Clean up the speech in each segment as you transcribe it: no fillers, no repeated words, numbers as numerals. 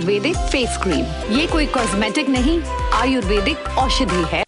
Ayurvedic face cream. ये कोई cosmetic नहीं, आयुर्वेदिक औषधि है।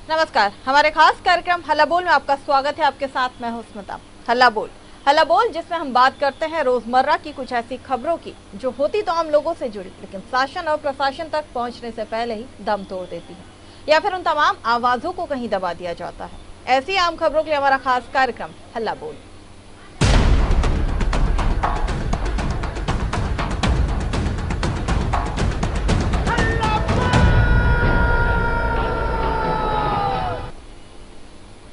नमस्कार, हमारे खास कार्यक्रम हल्ला बोल में आपका स्वागत है। आपके साथ मैं हूं स्मिता। हल्ला बोल जिसमें हम बात करते हैं रोजमर्रा की कुछ ऐसी खबरों की जो होती तो आम लोगों से जुड़ी, लेकिन शासन और प्रशासन तक पहुंचने से पहले ही दम तोड़ देती है, या फिर उन तमाम आवाजों को कहीं दबा दिया जाता है। ऐसी आम खबरों के लिए हमारा खास कार्यक्रम हल्ला बोल।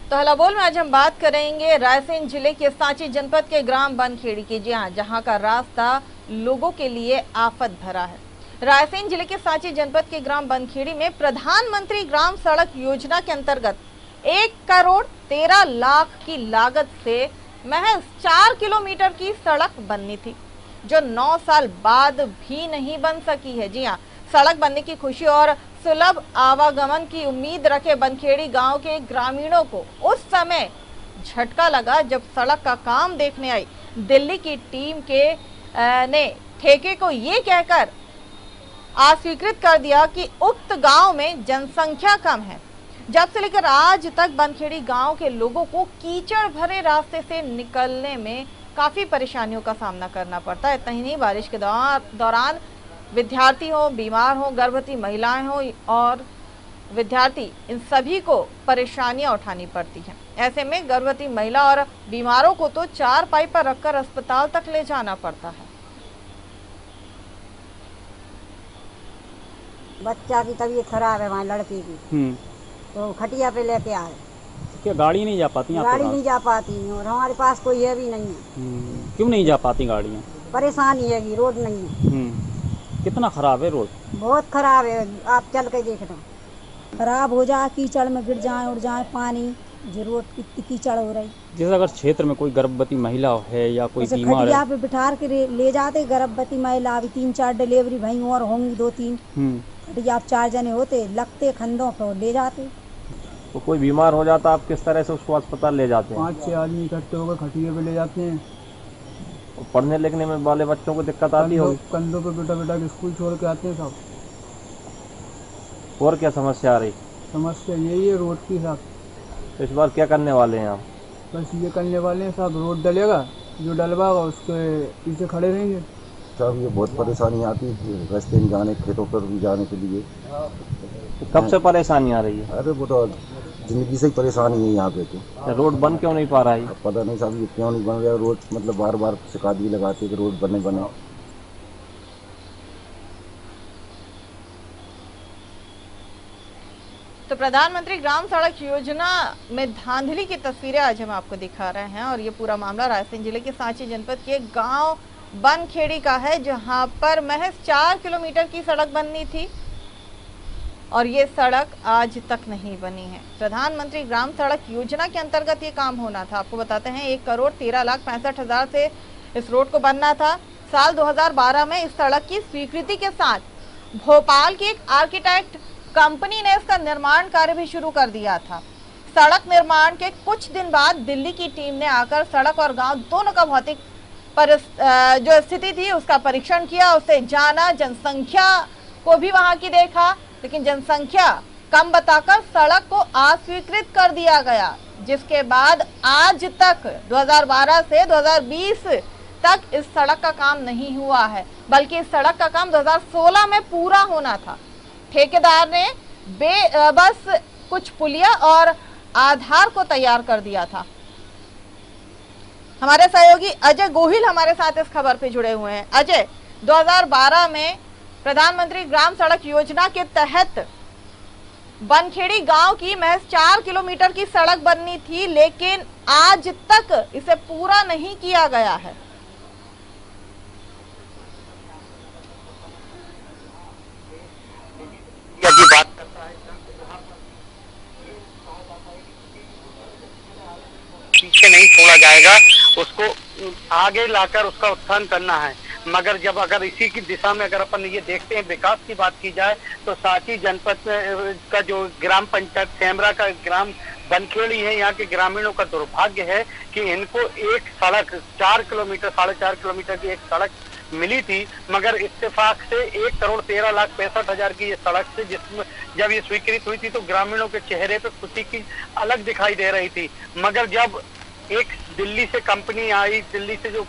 तो हल्ला बोल में आज हम बात करेंगे रायसेन जिले के सांची जनपद के ग्राम बनखेड़ी की। जी हां, जहां का रास्ता लोगों के लिए आफत भरा है। रायसेन जिले के सांची जनपद के ग्राम बनखेड़ी में प्रधानमंत्री ग्राम सड़क योजना के अंतर्गत 1,13,00,000 की लागत से महज 4 किलोमीटर की सड़क बननी थी, जो 9 साल बाद भी नहीं बन सकी है। जी हाँ, सड़क बनने की खुशी और सुलभ आवागमन की उम्मीद रखे बनखेड़ी गांव के ग्रामीणों को उस समय झटका लगा जब सड़क का काम देखने आई दिल्ली की टीम ने ठेके को ये कहकर अस्वीकृत कर दिया कि उक्त गांव में जनसंख्या कम है। जब से लेकर आज तक बनखेड़ी गांव के लोगों को कीचड़ भरे रास्ते से निकलने में काफी परेशानियों का सामना करना पड़ता है। इतना ही नहीं, बारिश के दौरान विद्यार्थी हो, बीमार हो, गर्भवती महिलाएं हो और विद्यार्थी, इन सभी को परेशानियां उठानी पड़ती हैं। ऐसे में गर्भवती महिला और बीमारों को तो चारपाई पर रखकर अस्पताल तक ले जाना पड़ता है। बच्चा की तबीयत खराब है, वहाँ लड़के की, तो खटिया पे लेके आए। क्या गाड़ी नहीं जा पाती? गाड़ी नहीं जा पाती और हमारे पास कोई है भी नहीं है। क्यों नहीं जा पाती गाड़ियाँ? परेशानी है, रोड नहीं है। कितना खराब है रोड? बहुत खराब है, आप चल के देखना। खराब हो जाए, कीचड़ में गिर जाए, उड़ जाए पानी, जो रोड कितनी कीचड़ हो रही। जैसे अगर क्षेत्र में कोई गर्भवती महिला है या कोई बीमार है, खटिया पे बिठा के ले जाते गर्भवती महिला। अभी 3-4 डिलीवरी भाई और होंगी, 2-3 खटिया 4 जने होते, लगते खंडों पर ले जाते। तो कोई बीमार हो जाता, आप किस तरह से उसको अस्पताल ले जाते हैं? 5-6 आदमी इकट्ठे होकर खटिया पे ले जाते हैं। और पढ़ने लिखने में वाले बच्चों को दिक्कत आती होगी? कंधों पे बेटा के स्कूल छोड़ के आते हैं सब। और क्या समस्या आ रही? समस्या यही है रोड की साहब। तो इस बार क्या करने वाले हैं आप? बस ये करने वाले हैं साहब, रोड डलेगा, जो डलवागा उसके पीछे खड़े रहेंगे साहब। ये बहुत परेशानी आती है रास्ते में जाने, खेतों पर भी जाने के लिए। तो कब से परेशानी आ रही है? अरे वो तो जिंदगी से ही परेशानी है यहाँ पे। तो रोड बन क्यों नहीं पा रहा है? पता नहीं साहब ये क्यों नहीं बन रहा रोड, मतलब बार बार शिकायत भी लगाते कि रोड बने। तो प्रधानमंत्री ग्राम सड़क योजना में धांधली की तस्वीरें आज हम आपको दिखा रहे हैं, और ये पूरा मामला रायसेन जिले के सांची जनपद के गांव बनखेड़ी का है, जहां पर महज 4 किलोमीटर की सड़क बननी थी और ये सड़क आज तक नहीं बनी है। प्रधानमंत्री ग्राम सड़क योजना के अंतर्गत ये काम होना था। आपको बताते हैं 1,13,65,000 से इस रोड को बनना था। साल 2012 में इस सड़क की स्वीकृति के साथ भोपाल की एक आर्किटेक्ट कंपनी ने इसका निर्माण कार्य भी शुरू कर दिया था। सड़क निर्माण के कुछ दिन बाद दिल्ली की टीम ने आकर सड़क और गांव दोनों का भौतिक जो स्थिति थी उसका परीक्षण किया, उसे जाना, जनसंख्या को भी वहां की देखा, लेकिन जनसंख्या कम बताकर सड़क को अस्वीकृत कर दिया गया, जिसके बाद आज तक 2012 से 2020 तक इस सड़क का काम नहीं हुआ है, बल्कि इस सड़क का काम 2016 में पूरा होना था। ठेकेदार ने बस कुछ पुलिया और आधार को तैयार कर दिया था। हमारे सहयोगी अजय गोहिल हमारे साथ इस खबर पे जुड़े हुए हैं। अजय, 2012 में प्रधानमंत्री ग्राम सड़क योजना के तहत बनखेड़ी गांव की महज 4 किलोमीटर की सड़क बननी थी, लेकिन आज तक इसे पूरा नहीं किया गया है। की बात करता है पीछे नहीं छोड़ा जाएगा, उसको आगे लाकर उसका उत्थान करना है। मगर जब अगर इसी की दिशा में अगर अपन ये देखते हैं, विकास की बात की जाए तो सांची जनपद का जो ग्राम पंचायत सेमरा का ग्राम बनखेड़ी है, यहाँ के ग्रामीणों का दुर्भाग्य है कि इनको एक सड़क 4 किलोमीटर 4.5 किलोमीटर की एक सड़क मिली थी, मगर इत्तेफाक से 1,13,65,000 की ये सड़क से जिसमें जब ये स्वीकृत हुई थी तो ग्रामीणों के चेहरे पे खुशी की अलग दिखाई दे रही थी। मगर जब एक दिल्ली से कंपनी आई, दिल्ली से जो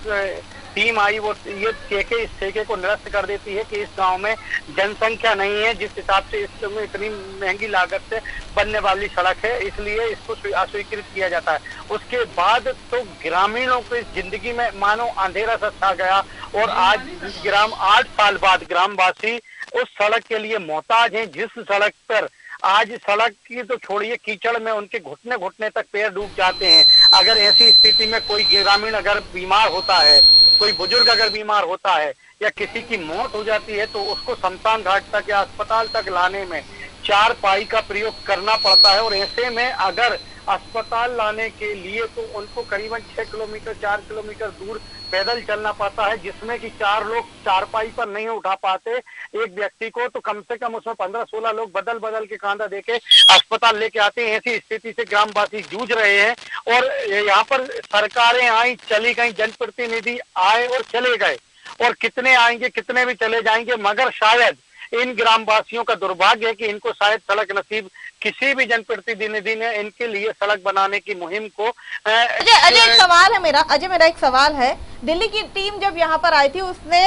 टीम आई, वो ये इस ठेके को निरस्त कर देती है कि इस गांव में जनसंख्या नहीं है जिस हिसाब से इसमें इतनी महंगी लागत से बनने वाली सड़क है, इसलिए इसको अस्वीकृत किया जाता है। उसके बाद तो ग्रामीणों की जिंदगी में मानो अंधेरा सा छा गया और आज 8 साल बाद ग्रामवासी उस सड़क के लिए मोहताज हैं, जिस सड़क पर आज सड़क की तो छोड़िए, कीचड़ में उनके घुटने घुटने तक पैर डूब जाते हैं। अगर ऐसी स्थिति में कोई ग्रामीण अगर बीमार होता है, कोई बुजुर्ग अगर बीमार होता है या किसी की मौत हो जाती है तो उसको शमशान घाट तक या अस्पताल तक लाने में 4 पाई का प्रयोग करना पड़ता है। और ऐसे में अगर अस्पताल लाने के लिए तो उनको करीबन 6 किलोमीटर 4 किलोमीटर दूर पैदल चलना पड़ता है, जिसमें कि 4 लोग 4 पाई पर नहीं उठा पाते एक व्यक्ति को, तो कम से कम उसमें 15-16 लोग बदल बदल के कांधा देके अस्पताल लेके आते हैं। ऐसी स्थिति से ग्रामवासी जूझ रहे हैं और यहाँ पर सरकारें आई चली गई, जनप्रतिनिधि आए और चले गए, और कितने आएंगे कितने भी चले जाएंगे, मगर शायद इन ग्रामवासियों का दुर्भाग्य है कि इनको शायद सड़क नसीब किसी भी जनप्रतिनिधि ने इनके लिए सड़क बनाने की मुहिम को अजय एक सवाल है मेरा एक सवाल है। दिल्ली की टीम जब यहाँ पर आई थी उसने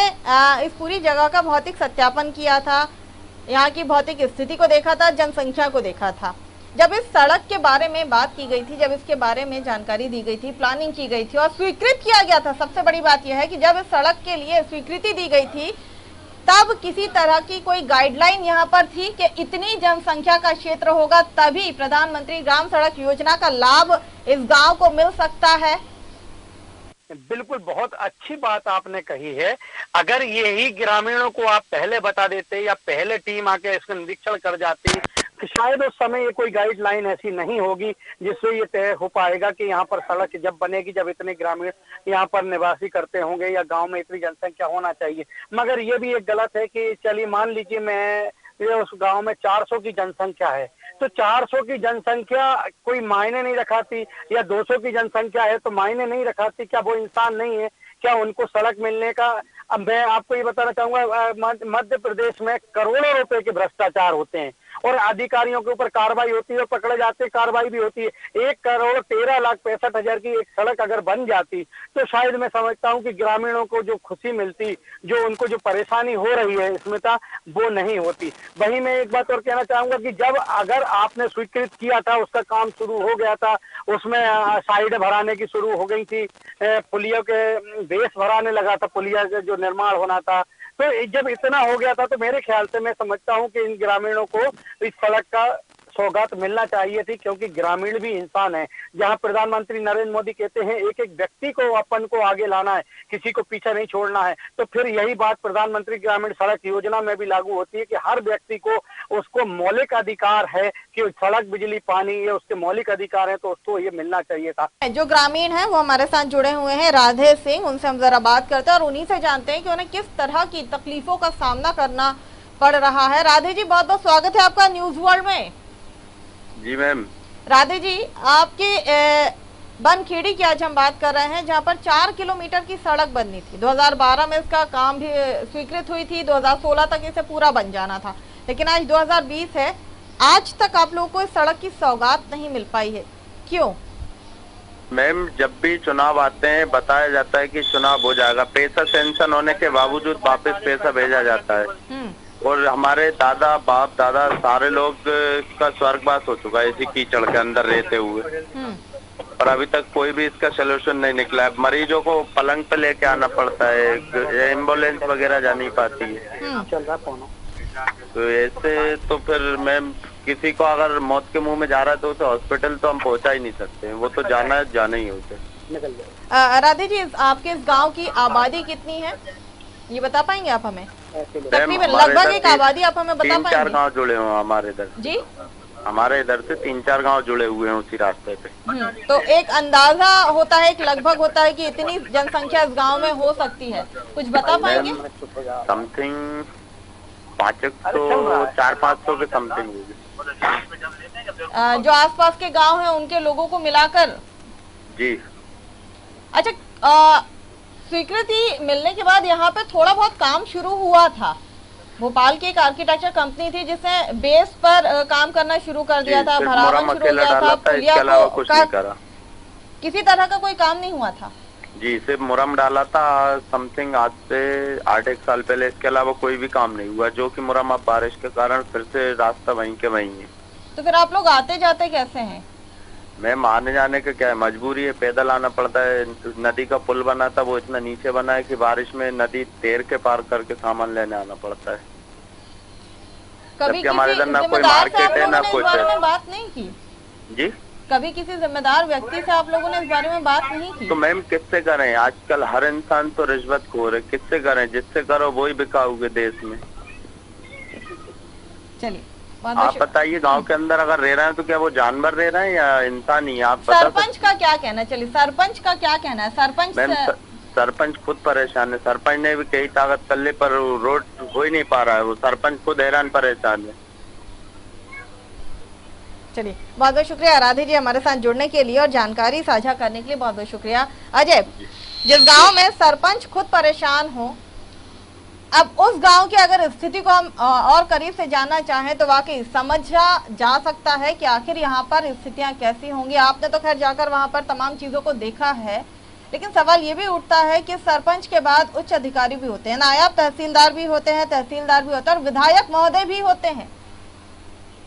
इस पूरी जगह का भौतिक सत्यापन किया था, यहाँ की भौतिक स्थिति को देखा था, जनसंख्या को देखा था। जब इस सड़क के बारे में बात की गई थी, जब इसके बारे में जानकारी दी गई थी, प्लानिंग की गई थी और स्वीकृत किया गया था, सबसे बड़ी बात यह है कि जब इस सड़क के लिए स्वीकृति दी गई थी तब किसी तरह की कोई गाइडलाइन यहाँ पर थी कि इतनी जनसंख्या का क्षेत्र होगा तभी प्रधानमंत्री ग्राम सड़क योजना का लाभ इस गांव को मिल सकता है? बिल्कुल, बहुत अच्छी बात आपने कही है। अगर यही ग्रामीणों को आप पहले बता देते या पहले टीम आके इसका निरीक्षण कर जाती तो शायद उस समय ये कोई गाइडलाइन ऐसी नहीं होगी जिससे ये तय हो पाएगा कि यहाँ पर सड़क जब बनेगी, जब इतने ग्रामीण यहाँ पर निवासी करते होंगे या गांव में इतनी जनसंख्या होना चाहिए। मगर ये भी एक गलत है कि चलिए मान लीजिए मैं उस गांव में 400 की जनसंख्या है तो 400 की जनसंख्या कोई मायने नहीं रखाती, या 200 की जनसंख्या है तो मायने नहीं रखाती। क्या वो इंसान नहीं है? क्या उनको सड़क मिलने का? अब मैं आपको ये बताना चाहूंगा, मध्य प्रदेश में करोड़ों रुपए के भ्रष्टाचार होते हैं और अधिकारियों के ऊपर कार्रवाई होती है और पकड़े जाते हैं, कार्रवाई भी होती है। 1,13,65,000 की एक सड़क अगर बन जाती तो शायद मैं समझता हूँ कि ग्रामीणों को जो खुशी मिलती, जो उनको जो परेशानी हो रही है इसमें था, वो नहीं होती। वहीं मैं एक बात और कहना चाहूंगा कि जब अगर आपने स्वीकृत किया था, उसका काम शुरू हो गया था, उसमें साइड भराने की शुरू हो गई थी, पुलियों के बेस भराने लगा था, पुलिया जो निर्माण होना था, तो जब इतना हो गया था तो मेरे ख्याल से मैं समझता हूँ कि इन ग्रामीणों को इस सड़क का सौगात मिलना चाहिए थी, क्योंकि ग्रामीण भी इंसान है। जहां प्रधानमंत्री नरेंद्र मोदी कहते हैं एक एक व्यक्ति को अपन को आगे लाना है, किसी को पीछे नहीं छोड़ना है, तो फिर यही बात प्रधानमंत्री ग्रामीण सड़क योजना में भी लागू होती है कि हर व्यक्ति को उसको मौलिक अधिकार है कि सड़क, बिजली, पानी, ये उसके मौलिक अधिकार है, तो उसको ये मिलना चाहिए था। जो ग्रामीण है वो हमारे साथ जुड़े हुए हैं, राधे सिंह, उनसे हम जरा बात करते हैं और उन्हीं से जानते हैं कि उन्हें किस तरह की तकलीफों का सामना करना पड़ रहा है। राधे जी, बहुत बहुत स्वागत है आपका न्यूज वर्ल्ड में। जी मैम। राधे जी, आपके बनखेड़ी की आज हम बात कर रहे हैं, जहां पर 4 किलोमीटर की सड़क बननी थी। 2012 में इसका काम भी स्वीकृत हुई थी, 2016 तक इसे पूरा बन जाना था, लेकिन आज 2020 है, आज तक आप लोगों को इस सड़क की सौगात नहीं मिल पाई है, क्यों? मैम, जब भी चुनाव आते हैं बताया जाता है कि चुनाव हो जाएगा, पैसा सैंक्शन होने के बावजूद वापस पैसा भेजा जाता है और हमारे दादा, बाप दादा सारे लोग का स्वर्गवास हो चुका है इसी कीचड़ के अंदर रहते हुए, और अभी तक कोई भी इसका सोल्यूशन नहीं निकला है। मरीजों को पलंग पे लेके आना पड़ता है, एम्बुलेंस वगैरह जा नहीं पाती है। तो ऐसे तो फिर मैम किसी को अगर मौत के मुंह में जा रहा है तो उसे हॉस्पिटल तो हम पहुंचा ही नहीं सकते, वो तो जाना ही होता। राधे जी, आपके इस गाँव की आबादी कितनी है, ये बता पाएंगे आप हमें? तकरीबन लगभग एक आबादी आप हमें बता पाएंगे? 3-4 गाँव जुड़े हो हमारे इधर। जी, हमारे इधर से 3-4 गांव जुड़े हुए हैं उसी रास्ते पे। तो एक अंदाजा होता है, एक लगभग होता है कि इतनी जनसंख्या इस गांव में हो सकती है, कुछ बता पाएंगे? समथिंग 400-500 के समथिंग होगी। जो आसपास के गांव हैं उनके लोगों को मिलाकर? जी। अच्छा, स्वीकृति मिलने के बाद यहाँ पे थोड़ा बहुत काम शुरू हुआ था। भोपाल की एक आर्किटेक्चर कंपनी थी जिसने बेस पर काम करना शुरू कर दिया था, भरावन शुरू हो गया था, पुलिया को किसी तरह का कोई काम नहीं हुआ था। जी, सिर्फ मुरम डाला था समथिंग आज से 8-1 साल पहले, इसके अलावा कोई भी काम नहीं हुआ, जो कि मुरम अब बारिश के कारण फिर से रास्ता वहीं के वहीं है। तो फिर आप लोग आते जाते कैसे हैं? मैम आने जाने का क्या है, मजबूरी है, पैदल आना पड़ता है। नदी का पुल बना था, वो इतना नीचे बना है कि बारिश में नदी तैर के पार करके सामान लेने आना पड़ता है। कभी हमारे इधर ना कोई मार्केट है ना कुछ है। बात नहीं की जी? कभी किसी जिम्मेदार व्यक्ति से आप लोगों ने इस बारे में बात नहीं की? तो मैम किससे करें, आजकल हर इंसान तो रिश्वतखोर है, किससे करें, जिससे करो वही बिकाओगे देश में। चलिए आप बताइए, गांव के अंदर अगर रह रहे हैं तो क्या वो जानवर रह रहे हैं या इंसान ही? आप बता। सरपंच का क्या कहना है? चलिए सरपंच का क्या कहना है? सरपंच खुद परेशान है, सरपंच ने भी कई ताकत कर ली पर रोड हो ही नहीं पा रहा है, वो सरपंच खुद हैरान परेशान है। चलिए बहुत बहुत शुक्रिया राधे जी हमारे साथ जुड़ने के लिए और जानकारी साझा करने के लिए बहुत बहुत शुक्रिया। अजय, जिस गांव में सरपंच खुद परेशान हो, अब उस गांव की अगर स्थिति को हम और करीब से जानना चाहें तो वाकई समझा जा सकता है कि आखिर यहाँ पर स्थितियां कैसी होंगी। आपने तो खैर जाकर वहां पर तमाम चीजों को देखा है, लेकिन सवाल ये भी उठता है कि सरपंच के बाद उच्च अधिकारी भी होते हैं, नायब तहसीलदार भी होते हैं, तहसीलदार भी होते हैं और विधायक महोदय भी होते हैं,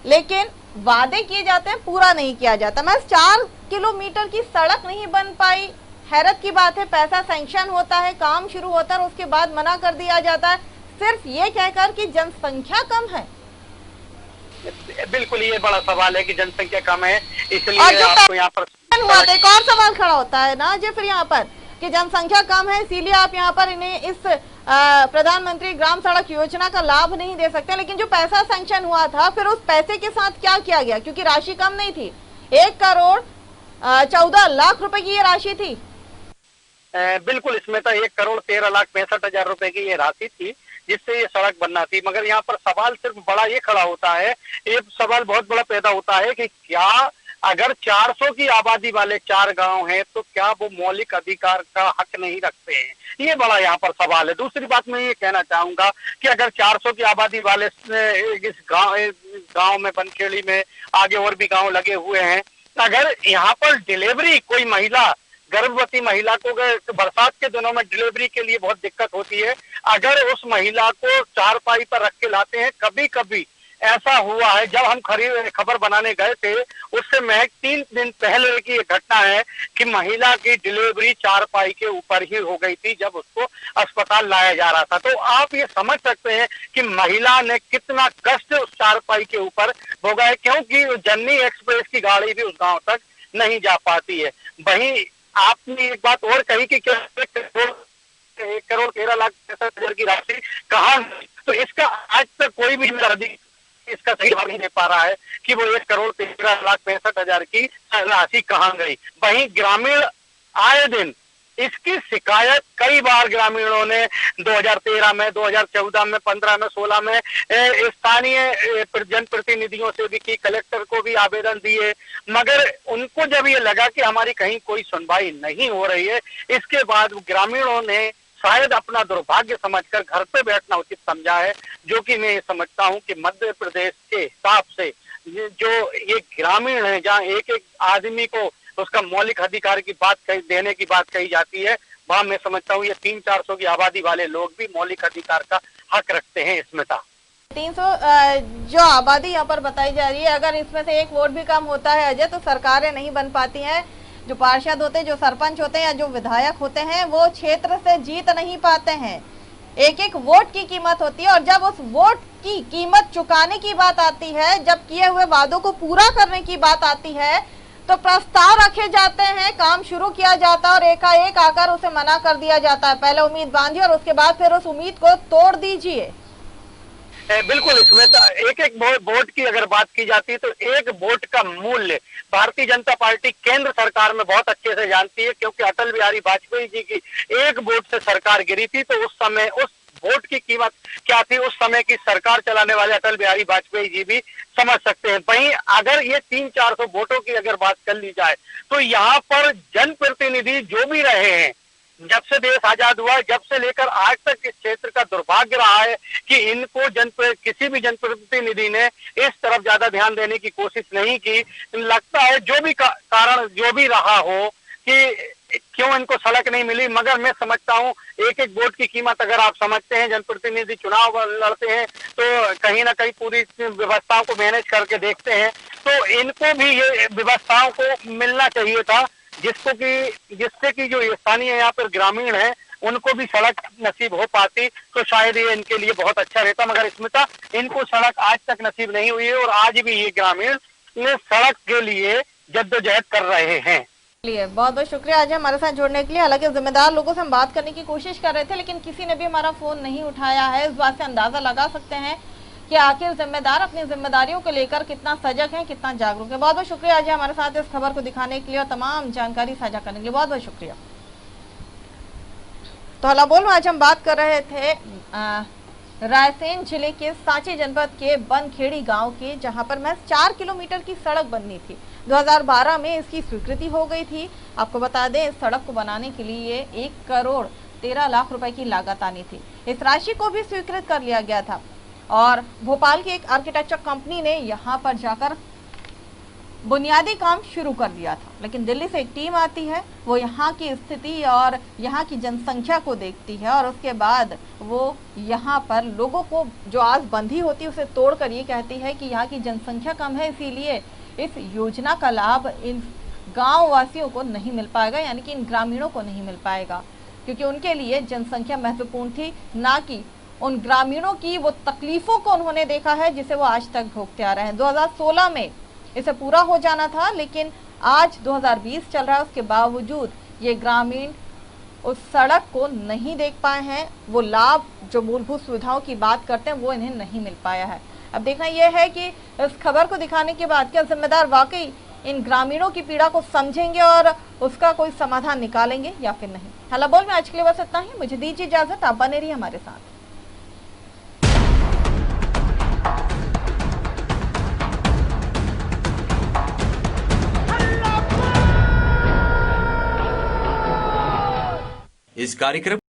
लेकिन वादे किए जाते हैं, पूरा नहीं किया जाता। मैं 4 किलोमीटर की सड़क नहीं बन पाई, हैरत की बात है। पैसा सैंक्शन होता है, काम शुरू होता है और उसके बाद मना कर दिया जाता है, सिर्फ ये कहकर कि जनसंख्या कम है। बिल्कुल ये बड़ा सवाल है कि जनसंख्या कम है, इसलिए आपको यहाँ पर हुआ था। एक और सवाल खड़ा होता है ना जी फिर यहाँ पर कि जनसंख्या कम है इसीलिए आप यहाँ पर इन्हें इस प्रधानमंत्री ग्राम सड़क योजना का लाभ नहीं दे सकते, लेकिन जो पैसा सैंक्शन हुआ था फिर उस पैसे के साथ क्या किया गया? क्योंकि राशि कम नहीं थी, 1 करोड़ 14 लाख रुपए की ये राशि थी। बिल्कुल, इसमें तो 1,13,65,000 रुपए की ये राशि थी जिससे ये सड़क बनना थी। मगर यहाँ पर सवाल सिर्फ बड़ा ये खड़ा होता है, ये सवाल बहुत बड़ा पैदा होता है कि क्या अगर 400 की आबादी वाले 4 गांव हैं तो क्या वो मौलिक अधिकार का हक नहीं रखते हैं? ये बड़ा यहाँ पर सवाल है। दूसरी बात मैं ये कहना चाहूंगा कि अगर 400 की आबादी वाले इस गांव में, बनखेड़ी में, आगे और भी गांव लगे हुए हैं, अगर यहाँ पर डिलीवरी कोई महिला, गर्भवती महिला को बरसात के दिनों में डिलीवरी के लिए बहुत दिक्कत होती है, अगर उस महिला को चारपाई पर रख के लाते हैं, कभी कभी ऐसा हुआ है जब हम खबर बनाने गए थे उससे महज 3 दिन पहले की ये घटना है कि महिला की डिलीवरी चारपाई के ऊपर ही हो गई थी जब उसको अस्पताल लाया जा रहा था। तो आप ये समझ सकते हैं कि महिला ने कितना कष्ट उस चारपाई के ऊपर भोगा है, क्योंकि जननी एक्सप्रेस की गाड़ी भी उस गांव तक नहीं जा पाती है। वहीं आपने एक बात और कही कि 1,13,65,000 की राशि कहाँ, तो इसका आज तक कोई भी इसका सही जवाब नहीं दे पा रहा है कि वो 1,13,65,000 की राशि कहाँ गई। वहीं ग्रामीण आए दिन इसकी शिकायत कई बार ग्रामीणों ने 2013 में, 2014 में, 15 में, 16 में स्थानीय जनप्रतिनिधियों से भी की, कलेक्टर को भी आवेदन दिए, मगर उनको जब ये लगा कि हमारी कहीं कोई सुनवाई नहीं हो रही है, इसके बाद ग्रामीणों ने शायद अपना दुर्भाग्य समझकर घर पे बैठना उचित समझा है, जो कि मैं समझता हूं कि मध्य प्रदेश के हिसाब से जो ये ग्रामीण है, जहाँ एक एक आदमी को उसका मौलिक अधिकार की बात देने की बात कही जाती है, वहाँ मैं समझता हूँ ये 300-400 की आबादी वाले लोग भी मौलिक अधिकार का हक रखते हैं। इसमें था 300 जो आबादी यहाँ पर बताई जा रही है, अगर इसमें से 1 वोट भी कम होता है अजय, तो सरकारें नहीं बन पाती हैं। जो पार्षद होते हैं, जो सरपंच होते हैं या जो विधायक होते हैं, वो क्षेत्र से जीत नहीं पाते हैं। 1-1 वोट की कीमत होती है और जब उस वोट की कीमत चुकाने की बात आती है, जब किए हुए वादों को पूरा करने की बात आती है, तो प्रस्ताव रखे जाते हैं, काम शुरू किया जाता है और एकाएक आकर उसे मना कर दिया जाता है। पहले उम्मीद बांधिए और उसके बाद फिर उस उम्मीद को तोड़ दीजिए। बिल्कुल, इसमें तो एक वोट की अगर बात की जाती है तो एक वोट का मूल्य भारतीय जनता पार्टी केंद्र सरकार में बहुत अच्छे से जानती है, क्योंकि अटल बिहारी वाजपेयी जी की एक वोट से सरकार गिरी थी, तो उस समय उस वोट की कीमत क्या थी, उस समय की सरकार चलाने वाले अटल बिहारी वाजपेयी जी भी समझ सकते हैं। वहीं अगर ये 300-400 वोटों की अगर बात कर ली जाए तो यहाँ पर जनप्रतिनिधि जो भी रहे हैं, जब से देश आजाद हुआ, जब से लेकर आज तक इस क्षेत्र का दुर्भाग्य रहा है कि इनको किसी भी जनप्रतिनिधि ने इस तरफ ज्यादा ध्यान देने की कोशिश नहीं की। लगता है जो भी कारण जो भी रहा हो कि क्यों इनको सड़क नहीं मिली, मगर मैं समझता हूँ एक एक वोट की कीमत अगर आप समझते हैं, जनप्रतिनिधि चुनाव लड़ते हैं तो कहीं ना कहीं पूरी व्यवस्थाओं को मैनेज करके देखते हैं, तो इनको भी ये व्यवस्थाओं को मिलना चाहिए था, जिससे कि जो स्थानीय यहाँ पर ग्रामीण है उनको भी सड़क नसीब हो पाती, तो शायद ये इनके लिए बहुत अच्छा रहता। मगर स्मिता, इनको सड़क आज तक नसीब नहीं हुई है और आज भी ये ग्रामीण सड़क के लिए जद्दोजहद कर रहे हैं। बहुत बहुत शुक्रिया आज हमारे साथ जुड़ने के लिए। हालांकि जिम्मेदार लोगों से हम बात करने की कोशिश कर रहे थे, लेकिन किसी ने भी हमारा फोन नहीं उठाया है। इस बात से अंदाजा लगा सकते हैं कि आखिर जिम्मेदार अपनी जिम्मेदारियों को लेकर कितना सजग है, कितना जागरूक है। बहुत बहुत शुक्रिया आज हमारे साथ इस खबर को दिखाने के लिए और तमाम जानकारी साझा करने के लिए बहुत बहुत शुक्रिया। तो हला बोल में आज हम बात कर रहे थे रायसेन जिले के सांची जनपद के बनखेड़ी गांव के, जहां पर महज 4 किलोमीटर की सड़क बननी थी। 2012 में इसकी स्वीकृति हो गई थी। आपको बता दें, इस सड़क को बनाने के लिए 1 करोड़ 13 लाख रुपए की लागत आनी थी। इस राशि को भी स्वीकृत कर लिया गया था और भोपाल की एक आर्किटेक्चर कंपनी ने यहाँ पर जाकर बुनियादी काम शुरू कर दिया था। लेकिन दिल्ली से एक टीम आती है, वो यहाँ की स्थिति और यहाँ की जनसंख्या को देखती है और उसके बाद वो यहाँ पर लोगों को जो आस बंधी होती है उसे तोड़कर ये कहती है कि यहाँ की जनसंख्या कम है, इसीलिए इस योजना का लाभ इन गांव वासियों को नहीं मिल पाएगा, यानी कि इन ग्रामीणों को नहीं मिल पाएगा, क्योंकि उनके लिए जनसंख्या महत्वपूर्ण थी, ना कि उन ग्रामीणों की वो तकलीफों को उन्होंने देखा है जिसे वो आज तक भोगते आ रहे हैं। 2016 में इसे पूरा हो जाना था, लेकिन आज 2020 चल रहा है, उसके बावजूद ये ग्रामीण उस सड़क को नहीं देख पाए हैं। वो लाभ जो मूलभूत सुविधाओं की बात करते हैं वो इन्हें नहीं मिल पाया है। अब देखना यह है कि इस खबर को दिखाने के बाद क्या जिम्मेदार वाकई इन ग्रामीणों की पीड़ा को समझेंगे और उसका कोई समाधान निकालेंगे या फिर नहीं। हला बोल में आज के लिए बस इतना ही। मुझे दीजिए इजाजत, आप बने रहिए हमारे साथ। इस कार्यक्रम